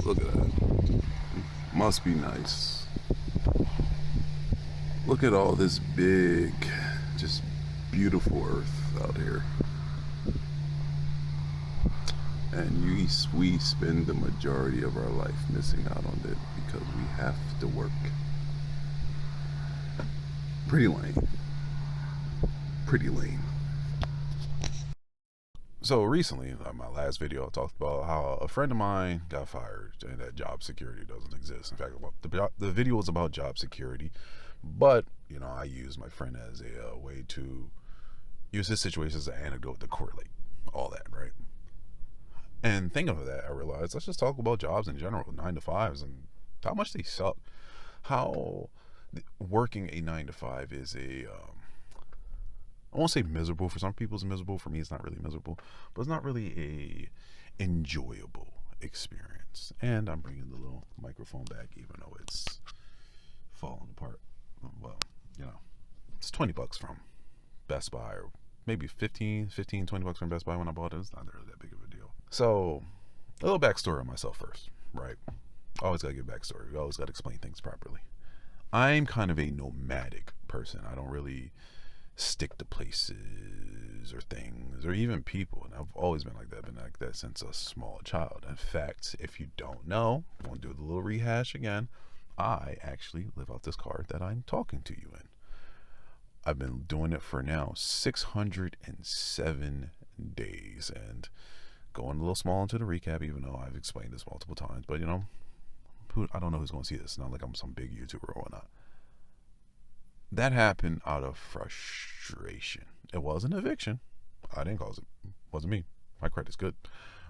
Look at that. Must be nice. Look at all this big, just beautiful earth out here. And we spend the majority of our life missing out on it because we have to work. Pretty lame. Pretty lame. So recently, in my last video, I talked about how a friend of mine got fired and that job security doesn't exist. In fact, the video was about job security, but I use my friend as a way to use his situation as an anecdote to correlate all that, right? And thinking of that, I realized let's just talk about jobs in general, 9 to 5s, and how much they suck. How working a 9 to 5 is I won't say miserable. For some people, it's miserable. For me, it's not really miserable, but it's not really a enjoyable experience. And I'm bringing the little microphone back, even though it's falling apart. Well, it's $20 from Best Buy, or maybe 15, $20 from Best Buy when I bought it. It's not really that big of a deal. So, a little backstory on myself first, right? Always gotta give backstory. We always gotta explain things properly. I'm kind of a nomadic person. I don't really stick to places or things or even people, and I've always been like that. Been like that since a small child. In fact, if you don't know, I want to do the little rehash again. I actually live out this car that I'm talking to you in. I've been doing it for now 607 days, and going a little small into the recap, even though I've explained this multiple times. But I don't know who's going to see this. It's not like I'm some big YouTuber or whatnot. That happened out of frustration. It wasn't eviction. I didn't cause it. It wasn't me. My credit's good.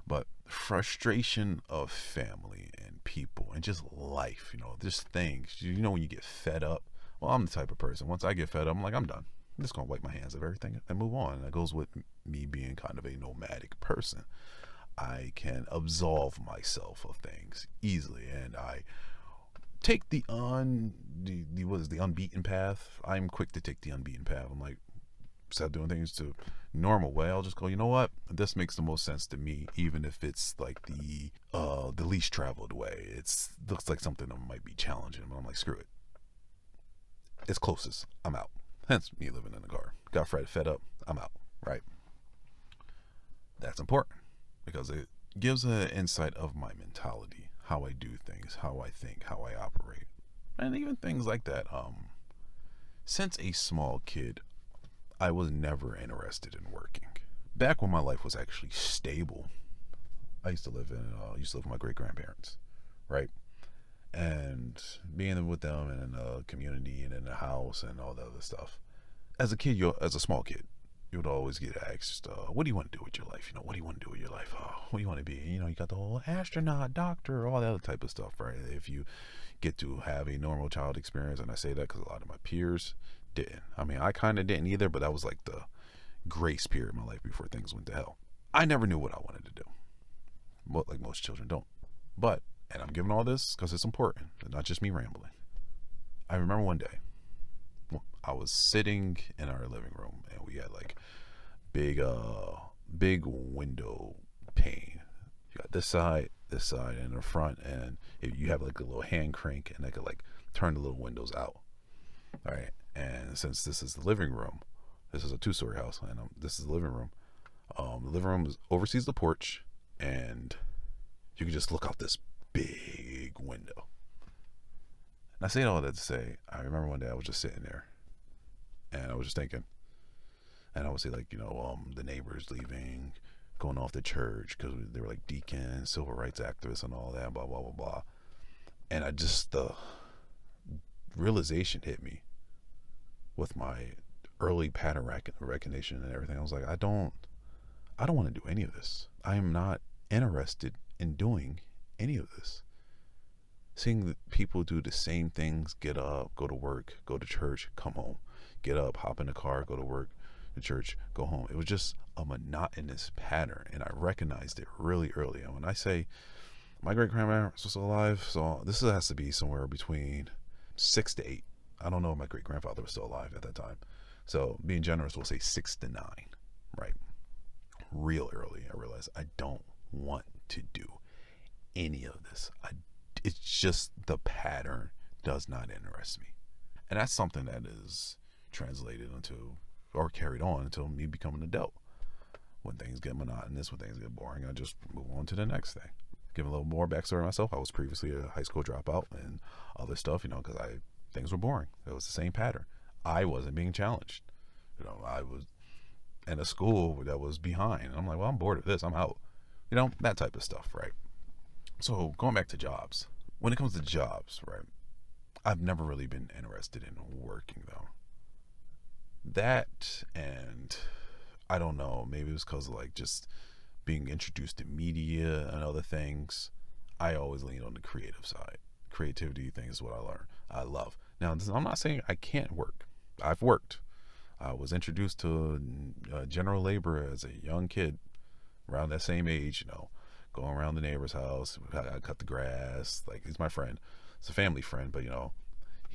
But frustration of family and people and just life, just things. When you get fed up. Well, I'm the type of person, once I get fed up, I'm like, I'm done. I'm just going to wipe my hands of everything and move on. And that goes with me being kind of a nomadic person. I can absolve myself of things easily, and I take the unbeaten path. I'm quick to take the unbeaten path. I'm like, instead of doing things the normal way, I'll just go, you know what? This makes the most sense to me, even if it's like the least traveled way. It looks like something that might be challenging, but I'm like, screw it. It's closest. I'm out. Hence me living in the car. Got fed up. I'm out. Right? That's important because it gives an insight of my mentality, how I do things, how I think, how I operate, and even things like that. Since a small kid, I was never interested in working. Back when my life was actually stable, I used to live with my great grandparents, right? And being with them and in a community and in a house and all the other stuff. As a small kid, you would always get asked, what do you want to do with your life? What do you want to do with your life? What do you want to be? You got the whole astronaut, doctor, all that other type of stuff, right? If you get to have a normal child experience, and I say that because a lot of my peers didn't. I mean, I kind of didn't either, but that was like the grace period in my life before things went to hell. I never knew what I wanted to do. Well, like most children don't. But, and I'm giving all this because it's important, not just me rambling. I remember one day, I was sitting in our living room, and we had like big window pane. You got this side, and the front, and you have like a little hand crank, and they could like turn the little windows out. All right, and since this is the living room, this is a 2-story house, and this is the living room. The living room oversees the porch, and you can just look out this big window. And I say all that to say, I remember one day I was just sitting there, and I was just thinking, and I would say like, the neighbors leaving, going off to church because they were like deacons, civil rights activists, and all that, blah blah blah blah. And the realization hit me with my early pattern recognition and everything. I was like, I don't want to do any of this. I am not interested in doing any of this. Seeing people do the same things, get up, go to work, go to church, come home, get up, hop in the car, go to work, to church, go home. It was just a monotonous pattern, and I recognized it really early. And when I say my great grandparents was still alive, so this has to be somewhere between 6 to 8. I don't know if my great grandfather was still alive at that time. So being generous, we'll say 6 to 9, right? Real early, I realized I don't want to do any of this. It's just the pattern does not interest me. And that's something that is translated into or carried on until me becoming an adult. When things get monotonous, when things get boring, I just move on to the next thing. Give a little more backstory on myself. I was previously a high school dropout and other stuff, because things were boring. It was the same pattern. I wasn't being challenged. I was in a school that was behind. I'm like, well, I'm bored of this. I'm out. That type of stuff, right? So going back to jobs. When it comes to jobs, right? I've never really been interested in working, though. That, and I don't know, maybe it was because of just being introduced to media and other things. I always lean on the creative side. Creativity thing is what I love. Now, I'm not saying I can't work. I've worked. I was introduced to general labor as a young kid, around that same age, going around the neighbor's house. I cut the grass. He's my friend. It's a family friend, but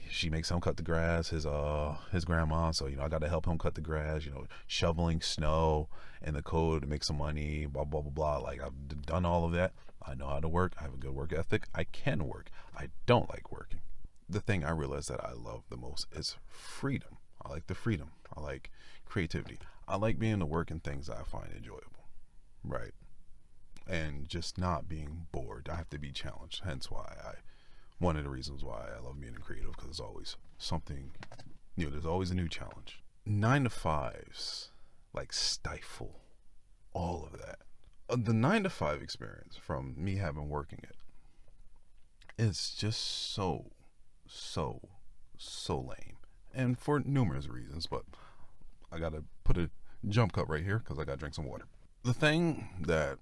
she makes him cut the grass, his grandma, so I got to help him cut the grass, shoveling snow in the cold to make some money, blah blah blah blah. I've done all of that. I know how to work. I have a good work ethic. I can work. I don't like working. The thing I realize that I love the most is freedom. I like the freedom. I like creativity. I like being able to work in things that I find enjoyable, right? And just not being bored. I have to be challenged. Hence why one of the reasons why I love being creative, because there's always something new. There's always a new challenge. 9 to 5s stifle all of that. The 9 to 5 experience, from me having working it, is just so lame, and for numerous reasons. But I gotta put a jump cut right here because I gotta drink some water. The thing that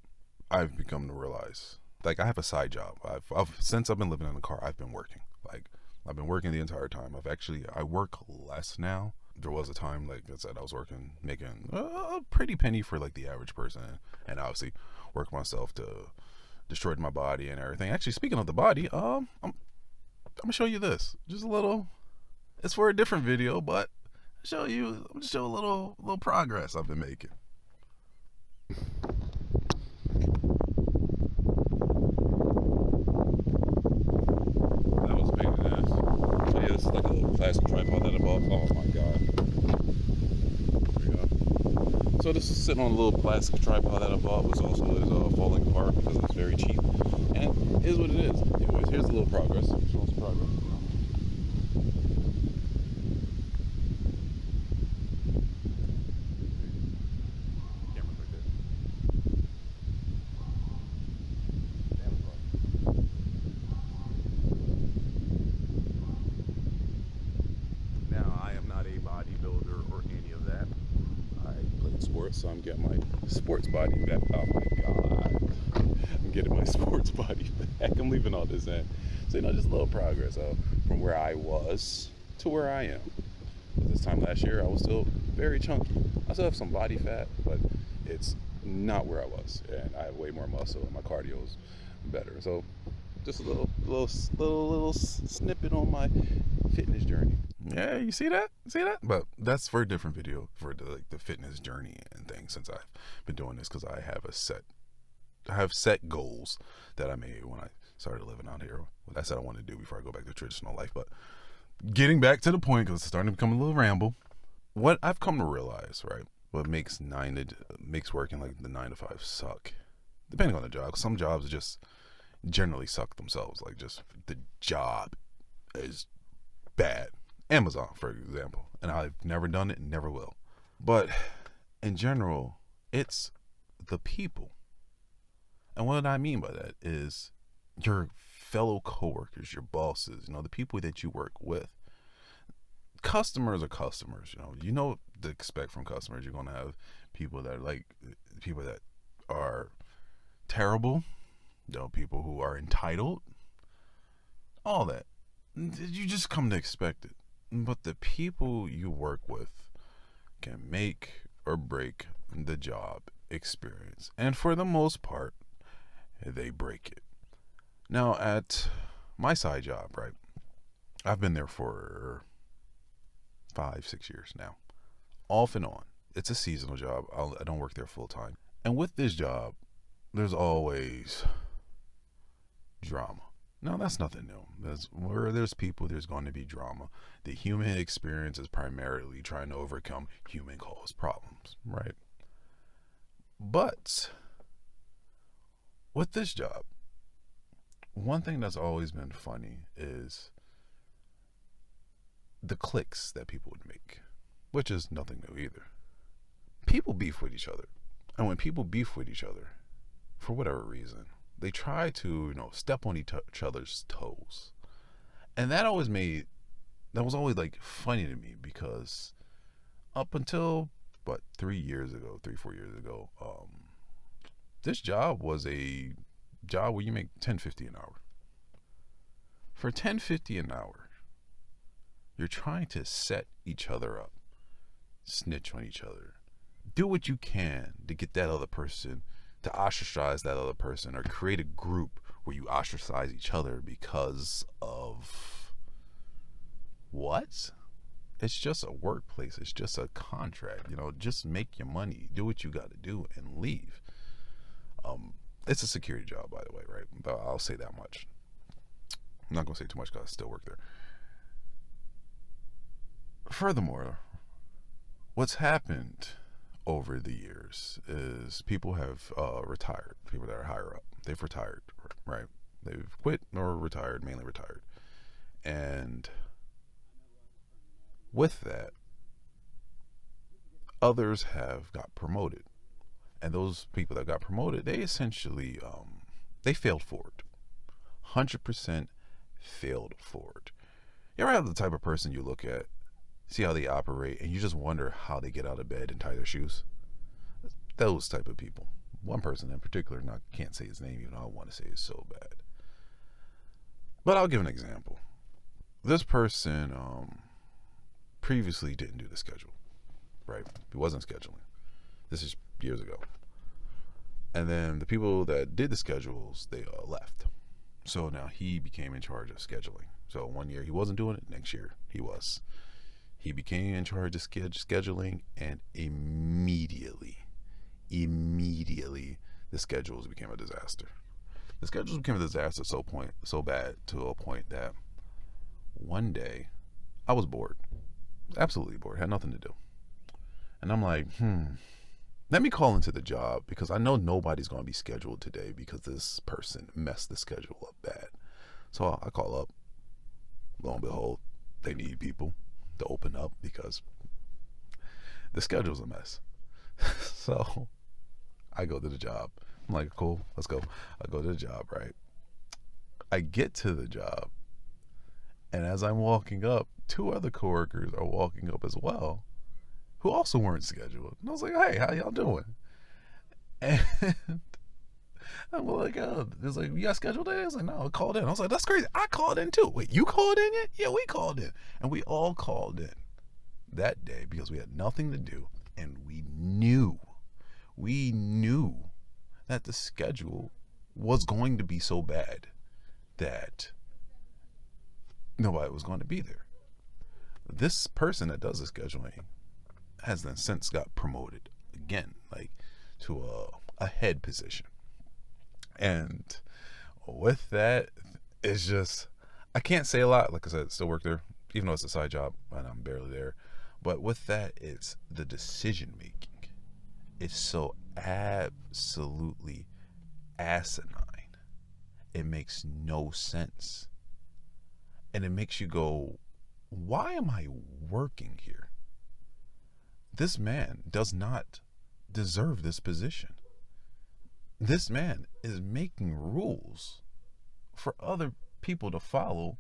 I've become to realize, I have a side job. Since I've been living in the car, I've been working. I've been working the entire time. I work less now. There was a time, like I said, I was making a pretty penny for the average person, and obviously work myself to destroy my body and everything. Actually, speaking of the body, I'm gonna show you this. Just a little. It's for a different video, but I'm gonna show a little progress I've been making. That was a pain in the ass. So yeah, this is a little plastic tripod that I bought. Oh my god. There we go. So this is sitting on a little plastic tripod that I bought, which also is falling apart because it's very cheap. And it is what it is. Anyways, here's a little progress. Show some progress. So I'm getting my sports body back. Oh my god, I'm getting my sports body back. I'm leaving all this in. So just a little progress from where I was to where I am. This time last year I was still very chunky. I still have some body fat, but it's not where I was, and I have way more muscle and my cardio is better. So just a little snippet on my fitness journey. Yeah, you see that? But that's for a different video, for the fitness journey and things, since I've been doing this, because I have set goals that I made when I started living out here. What I said I wanted to do before I go back to traditional life. But getting back to the point, because it's starting to become a little ramble. What I've come to realize, right? What makes working the 9 to 5 suck, depending on the job. Some jobs just generally suck themselves. Just the job is bad. Amazon, for example, and I've never done it and never will. But in general, it's the people. And what I mean by that is your fellow coworkers, your bosses, the people that you work with. Customers are customers. You know what to expect from customers. You're going to have people that are terrible, people who are entitled, all that. You just come to expect it. But the people you work with can make or break the job experience. And for the most part, they break it. Now, at my side job, right, I've been there for 5-6 years now, off and on. It's a seasonal job. I don't work there full time. And with this job, there's always drama. No, that's nothing new. Where there's people, there's going to be drama. The human experience is primarily trying to overcome human-caused problems, right? But with this job, one thing that's always been funny is the cliques that people would make, which is nothing new either. People beef with each other. And when people beef with each other, for whatever reason, they try to, step on each other's toes. And that was always like funny to me, because up until, 4 years ago, this job was a job where you make $10.50 an hour. For $10.50 an hour, you're trying to set each other up, snitch on each other, do what you can to get that other person, to ostracize that other person, or create a group where you ostracize each other because of what? It's just a workplace. It's just a contract. Just make your money, do what you got to do, and leave. It's a security job, by the way, right? I'll say that much. I'm not going to say too much because I still work there. Furthermore, what's happened over the years is people have retired. People that are higher up, they've retired, right? They've quit or retired, mainly retired. And with that, others have got promoted. And those people that got promoted, they essentially, they failed forward. 100% failed forward. You ever have the type of person you look at, see how they operate, and you just wonder how they get out of bed and tie their shoes? Those type of people. One person in particular, and I can't say his name, even though I want to say it so bad. But I'll give an example. This person previously didn't do the schedule, right? He wasn't scheduling. This is years ago. And then the people that did the schedules, they left. So now he became in charge of scheduling. So 1 year he wasn't doing it, next year he was. He became in charge of scheduling, and immediately, the schedules became a disaster. The schedules became a disaster so bad to a point that one day I was bored. Absolutely bored. Had nothing to do. And I'm like, let me call into the job, because I know nobody's going to be scheduled today because this person messed the schedule up bad. So I call up. Lo and behold, they need people to open up because the schedule's a mess. So I go to the job. I'm like, cool, let's go. I go to the job, right? I get to the job, and as I'm walking up, 2 other coworkers are walking up as well, who also weren't scheduled. And I was like, hey, how y'all doing? And I'm like, it's like, you got scheduled today? I was like, no, I called in. I was like, that's crazy. I called in too. Wait, you called in yet? Yeah, we called in. And we all called in that day because we had nothing to do. And we knew that the schedule was going to be so bad that nobody was going to be there. This person that does the scheduling has then since got promoted again, like to a head position. And with that, it's just, I can't say a lot. Like I said, still work there, even though it's a side job and I'm barely there. But with that, it's the decision making. It's so absolutely asinine. It makes no sense. And it makes you go, why am I working here? This man does not deserve this position. This man is making rules for other people to follow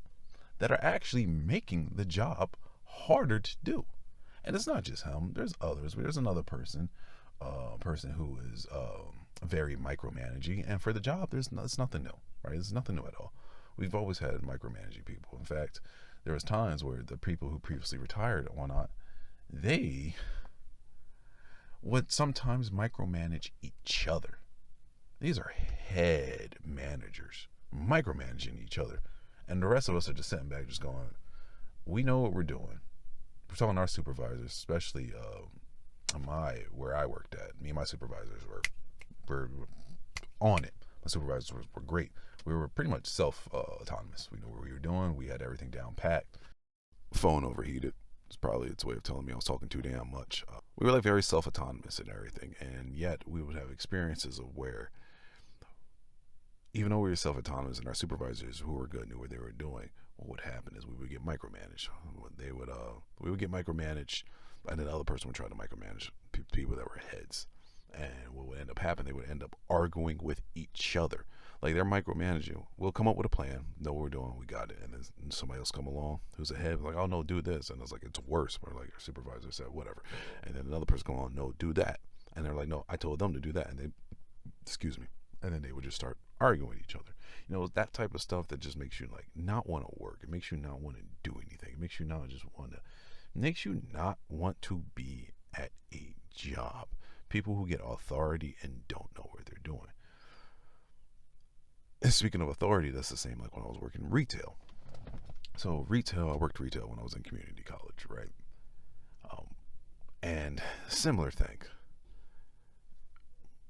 that are actually making the job harder to do. And it's not just him. There's others. There's another person who is very micromanaging. And for the job, it's nothing new, right? It's nothing new at all. We've always had micromanaging people. In fact, there was times where the people who previously retired and whatnot, they would sometimes micromanage each other. These are head managers micromanaging each other. And the rest of us are just sitting back just going, we know what we're doing. We're telling our supervisors, especially where I worked at, me and my supervisors were on it. My supervisors were great. We were pretty much self-autonomous. We knew what we were doing. We had everything down packed. Phone overheated. It's probably its way of telling me I was talking too damn much. We were like very self-autonomous and everything, and yet we would have experiences of where, even though we were self-autonomous and our supervisors who were good knew what they were doing, what would happen is we would get micromanaged. We would get micromanaged, and then the other person would try to micromanage people that were heads. And what would end up happening, they would end up arguing with each other. Like, they're micromanaging. We'll come up with a plan, know what we're doing, we got it. And then somebody else come along who's ahead, like, oh no, do this. And it's like, it's worse. We're like, our supervisor said whatever. And then another person come along, no, do that. And they're like, no, I told them to do that. And they, excuse me. And then they would just start arguing with each other. You know, that type of stuff that just makes you like not want to work. It makes you not want to do anything. It makes you not just want to, makes you not want to be at a job. People who get authority and don't know what they're doing. And speaking of authority, that's the same like when I was working retail. So retail, I worked retail when I was in community college, right? And similar thing.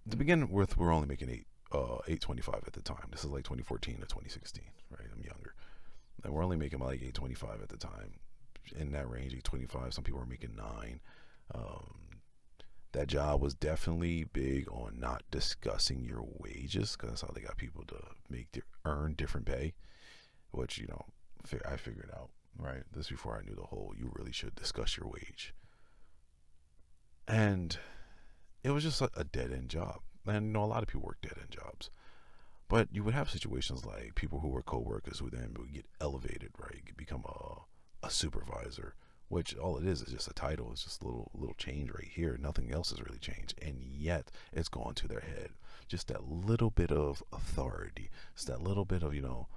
To begin with, we're only making $8.25 at the time. This is like 2014 to 2016, right? I'm younger, and we're only making like $8.25 at the time. In that range, $8.25. Some people were making $9. That job was definitely big on not discussing your wages, because that's how they got people to earn different pay, which, you know, I figured out, right? This before I knew the whole, you really should discuss your wage. And it was just a dead-end job. And, you know, a lot of people work dead-end jobs. But you would have situations like people who were co-workers who then would get elevated, right? You could become a supervisor, which all it is just a title. It's just a little change right here. Nothing else has really changed. And yet it's gone to their head. Just that little bit of authority. It's that little bit of, you know,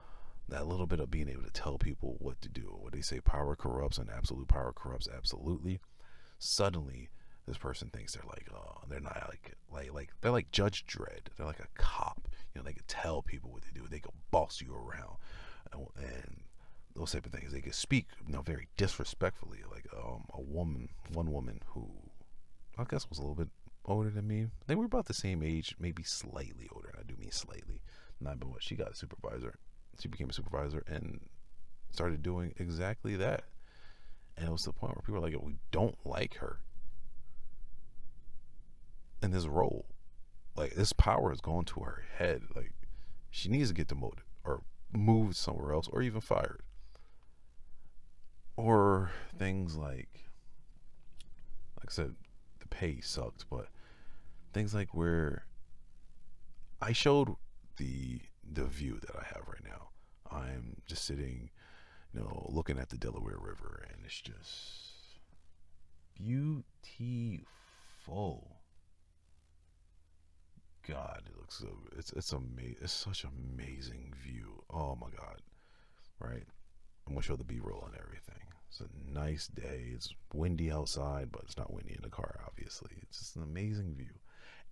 that little bit of being able to tell people what to do. What they say, power corrupts, and absolute power corrupts absolutely. Suddenly, this person thinks they're like, oh, they're not like they're like Judge Dredd. They're like a cop. You know, they could tell people what to do. They could boss you around, and those type of things. They could speak, you know, very disrespectfully. Like one woman who I guess was a little bit older than me. They were about the same age, maybe slightly older. I do mean slightly. Not but what she got a supervisor. She became a supervisor and started doing exactly that. And it was to the point where people were like, we don't like her in this role. Like, this power is going to her head. Like, she needs to get demoted or moved somewhere else or even fired. Or things like I said, the pay sucked, but things like where I showed the view that I have right now. I'm just sitting, you know, looking at the Delaware River, and it's just beautiful. God, it looks so. It's amazing. It's such an amazing view. Oh my God, right? I'm gonna show the B-roll and everything. It's a nice day. It's windy outside, but it's not windy in the car. Obviously, it's just an amazing view,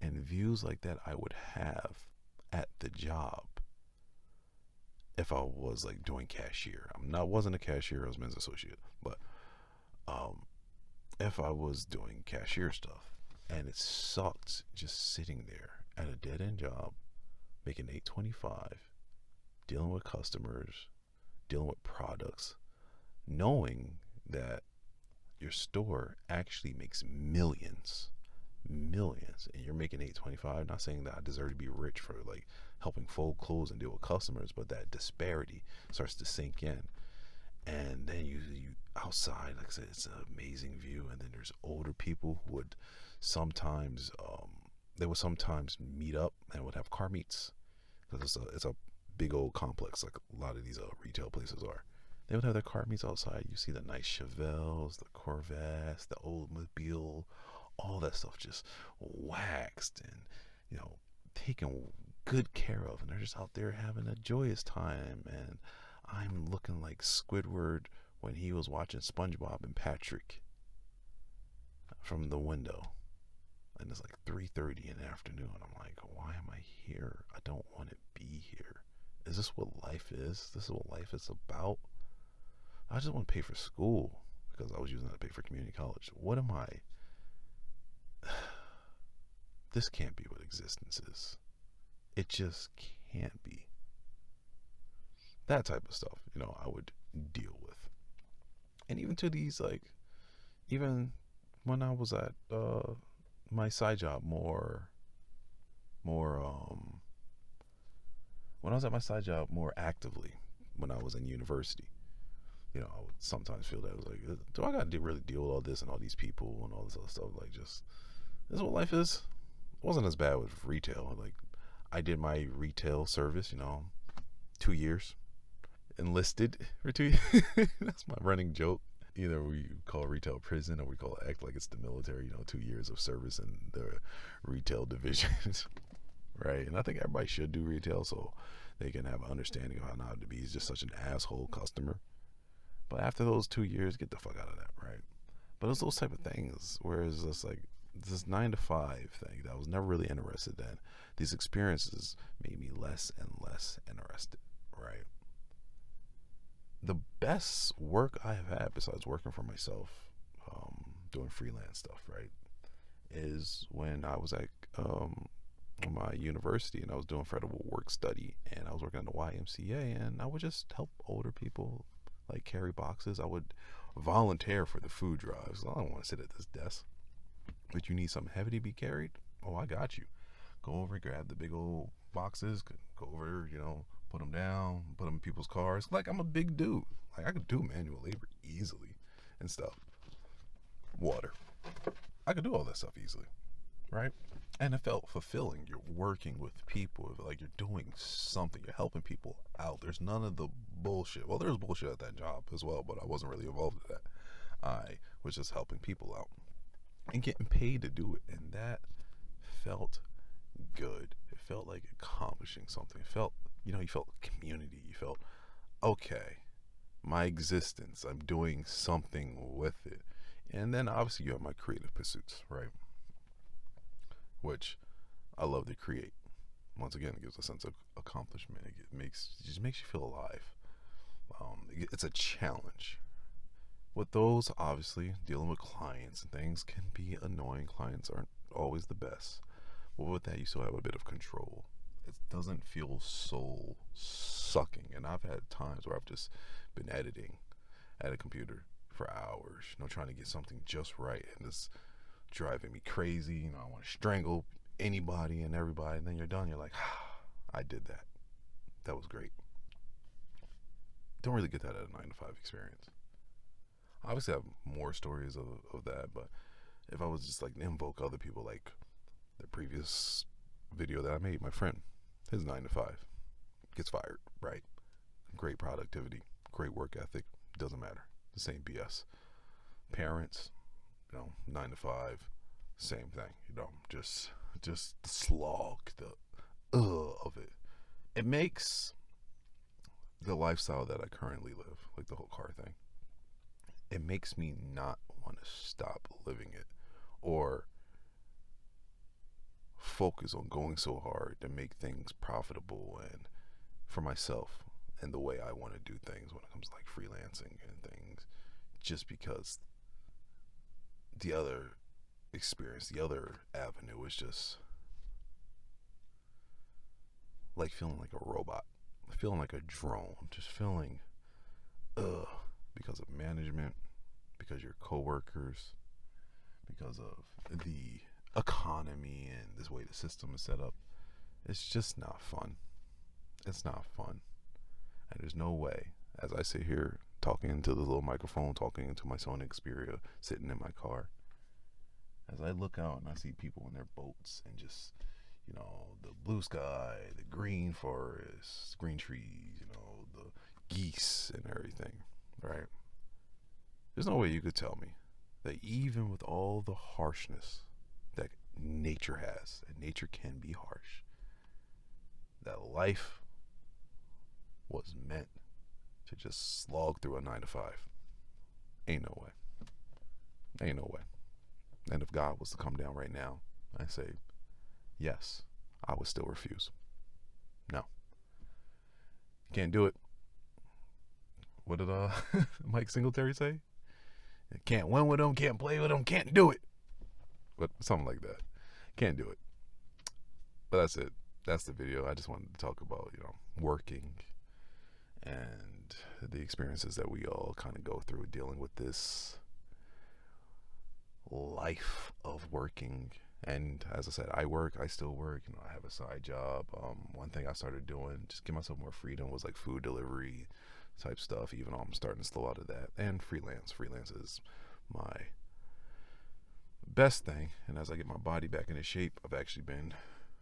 and views like that I would have at the job if I was like doing cashier. Wasn't a cashier. I was men's associate, but if I was doing cashier stuff, and it sucked just sitting there at a dead end job, making $8.25, dealing with customers, dealing with products, knowing that your store actually makes millions, and you're making $8.25. Not saying that I deserve to be rich for like helping fold clothes and deal with customers, but that disparity starts to sink in. And then you outside, like I said, it's an amazing view. And then there's older people who would sometimes meet up and would have car meets, because it's a big old complex like a lot of these retail places are. They would have their car meets outside. You see the nice Chevelles, the Corvettes, the Oldsmobile, all that stuff just waxed and, you know, taken good care of, and they're just out there having a joyous time. And I'm looking like Squidward when he was watching SpongeBob and Patrick from the window, and it's like 3:30 in the afternoon. I'm like, why am I here? I don't want to be here. Is this what life is? This is what life is about? I just want to pay for school because I was using that to pay for community college. What am I? This can't be what existence is. It just can't be. That type of stuff, I would deal with. And even to these, like, even when I was at my side job more when I was at my side job more actively when I was in university, I would sometimes feel that I was like, do I got to really deal with all this and all these people and all this other stuff? Like, just, this is what life is. It wasn't as bad with retail. Like, I did my retail service, 2 years, enlisted for 2 years. That's my running joke. Either we call retail prison or we call it act like it's the military, 2 years of service in the retail division. Right? And I think everybody should do retail so they can have an understanding of how not to be just such an asshole customer. But after those 2 years, get the fuck out of that, right? But it's those type of things where it's just like this 9 to 5 thing that I was never really interested in. These experiences made me less and less interested, right? The best work I have had besides working for myself, doing freelance stuff, right, is when I was at my university and I was doing federal work study and I was working at the YMCA and I would just help older people like carry boxes. I would volunteer for the food drives. I don't want to sit at this desk, but you need something heavy to be carried. Oh, I got you. Go over, grab the big old boxes, go over, put them down, put them in people's cars. Like, I'm a big dude. Like, I could do manual labor easily and stuff. Water. I could do all that stuff easily, right? And it felt fulfilling. You're working with people. Like, you're doing something. You're helping people out. There's none of the bullshit. Well, there's bullshit at that job as well, but I wasn't really involved in that. I was just helping people out and getting paid to do it. And that felt good. It felt like accomplishing something. It felt, you felt community. You felt, okay, my existence, I'm doing something with it. And then obviously you have my creative pursuits, right? Which I love to create. Once again, it gives a sense of accomplishment. It just makes you feel alive. It's a challenge. With those, obviously, dealing with clients and things can be annoying. Clients aren't always the best. But with that, you still have a bit of control. It doesn't feel soul sucking. And I've had times where I've just been editing at a computer for hours, trying to get something just right, and it's driving me crazy. I want to strangle anybody and everybody, and then you're done. You're like, I did that. That was great. Don't really get that at a 9 to 5 experience. Obviously, I have more stories of that, but if I was just like invoke other people, like the previous video that I made, my friend, his 9 to 5 gets fired, right? Great productivity, great work ethic, doesn't matter. The same BS. Parents, 9 to 5, same thing. Just the slog, the of it. It makes the lifestyle that I currently live, like the whole car thing, it makes me not want to stop living it or focus on going so hard to make things profitable and for myself and the way I want to do things when it comes to like freelancing and things, just because the other experience, the other avenue is just like feeling like a robot, feeling like a drone, just feeling because of management, because your coworkers, because of the economy and this way the system is set up. It's just not fun. It's not fun. And there's no way, as I sit here talking into the little microphone, talking into my Sony Xperia, sitting in my car, as I look out and I see people in their boats and just, the blue sky, the green forest, green trees, the geese and everything, right? There's no way you could tell me that even with all the harshness that nature has, and nature can be harsh, that life was meant to just slog through a 9 to 5. Ain't no way. Ain't no way. And if God was to come down right now, I say, yes, I would still refuse. No. Can't do it. What did Mike Singletary say? Can't win with him, can't play with him, can't do it. But something like that. Can't do it. But that's it. That's the video. I just wanted to talk about, working and the experiences that we all kind of go through dealing with this life of working. And as I said, I still work, I have a side job. One thing I started doing, just give myself more freedom, was like food delivery type stuff, even though I'm starting to slow out of that. And freelance is my best thing. And as I get my body back into shape, I've actually been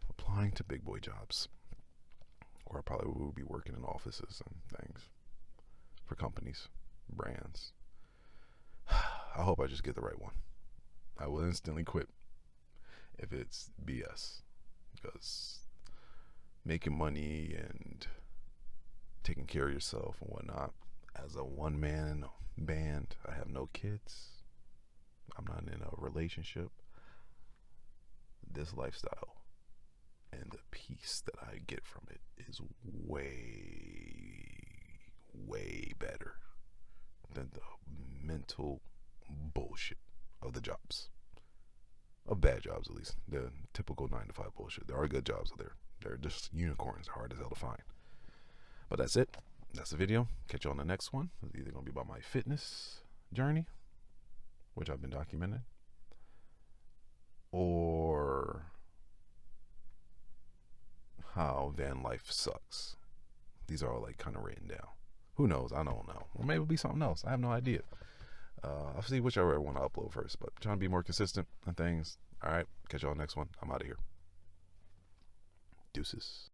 applying to big boy jobs, where I probably will be working in offices and things for companies, brands. I hope I just get the right one. I will instantly quit if it's BS, because making money and taking care of yourself and whatnot, as a one-man band, I have no kids, I'm not in a relationship, this lifestyle and the peace that I get from it is way better than the mental bullshit of the jobs. Of bad jobs, at least. The typical 9 to 5 bullshit. There are good jobs out there. They're just unicorns, hard as hell to find. But that's it. That's the video. Catch you on the next one. It's either going to be about my fitness journey, which I've been documenting, or how van life sucks. These are all like kind of written down. Who knows? I don't know. Or maybe it'll be something else. I have no idea. I'll see whichever I want to upload first, but trying to be more consistent on things. All right, catch y'all next one. I'm out of here. Deuces.